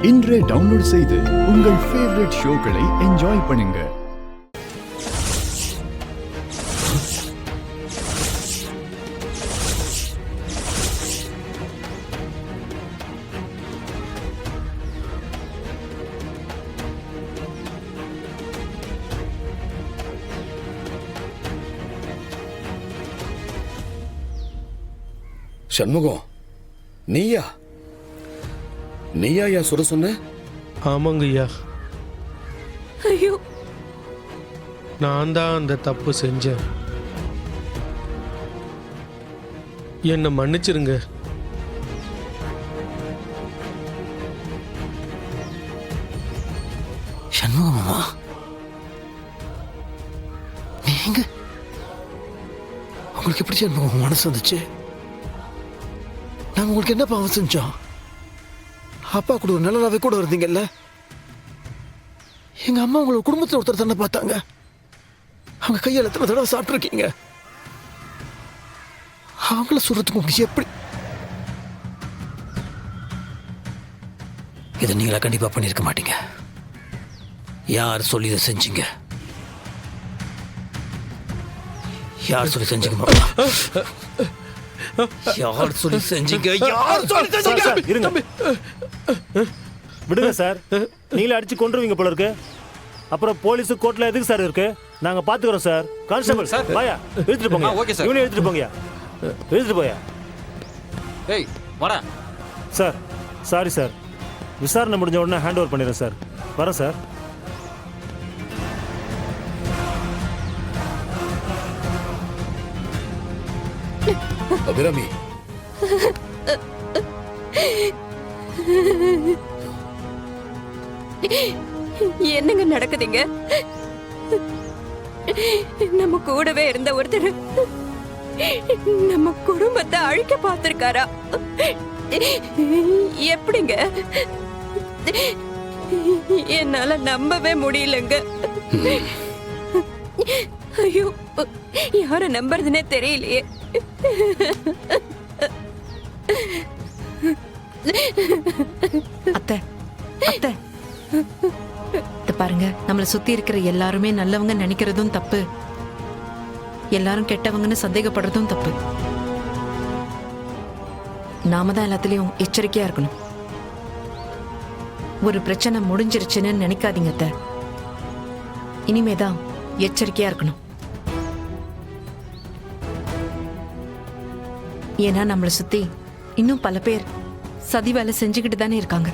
இன்றே டவுன்லோட் செய்து உங்கள் ஃபேவரட் ஷோக்களை என்ஜாய் பண்ணுங்க. சண்முகம், நீயா யா சொல்ல சொன்ன? ஆமாங்க ஐயா, ஐயோ, நான் தான் அந்த தப்பு செஞ்சேன். என்னை மன்னிச்சிருங்க. சண்முகமாமா, நீங்க உங்களுக்கு எப்படி சண்முகம் மனசு வந்துச்சு? நாங்க உங்களுக்கு என்ன பாவம் செஞ்சோம்? அப்பா கூட ஒரு நல்லதாவே கூட இருந்தீங்கல்ல. எங்க அம்மா உங்களை குடும்பத்தில் ஒருத்தர் தானே பார்த்தாங்க. அவங்க கையால் எத்தனை தடவை சாப்பிட்ருக்கீங்க. அவங்கள சொல்றதுக்கு உங்களுக்கு எப்படி? இதை நீங்களா கண்டிப்பா பண்ணியிருக்க மாட்டீங்க. யார் சொல்லி இதை செஞ்சீங்க? யார் சொல்லி செஞ்சீங்க? யார் சொல்லி செஞ்சீங்க? யார் சொல்லி செஞ்சீங்க? இருங்க, விடுங்க சார். நீங்களே அடிச்சு கொண்டுருவீங்க போல இருக்கு. அப்புறம் போலீஸ் கோர்ட்ல எதுக்கு சார் இருக்கு? நாங்க பாத்துக்கிறோம் சார். கான்ஸ்டபிள் வாயா, எடுத்துட்டு போங்க. ஓகே சார், இவனே எடுத்துட்டு போங்கயா, எடுத்துட்டு போயா. ஏய் வாடா சார். சாரி சார், விசாரணை முடிஞ்ச உடனே ஹேண்ட் ஓவர் பண்ணிடுறேன் சார். வரேன் சார். அபிராமி, என்னங்க நடக்குதுங்க? நம்ம கூடவே இருந்த ஒருத்தர் நம்ம குடும்பத்தை அழிக்க பார்த்திருக்காரா? எப்படிங்க? என்னால நம்பவே முடியலங்க. ஐயோ, யார நம்புறதுன்னே தெரியலையே. அத்தை, அத்தை, இத பாருங்க, நம்மள சுத்தி இருக்கிற எல்லாருமே நல்லவங்க நினைக்கிறதும் தப்பு, எல்லாரும் கெட்டவங்கன்னு சந்தேகப்படுறதும் தப்பு. நாம தான் எல்லாத்துலயும் எச்சரிக்கையா இருக்கணும். ஒரு பிரச்சனை முடிஞ்சிருச்சுன்னு நினைக்காதீங்க அத்தை. இனிமேதான் எச்சரிக்கையா இருக்கணும். ஏன்னா நம்மளை சுத்தி இன்னும் பல பேர் சதி வேலை செஞ்சுக்கிட்டு தானே இருக்காங்க.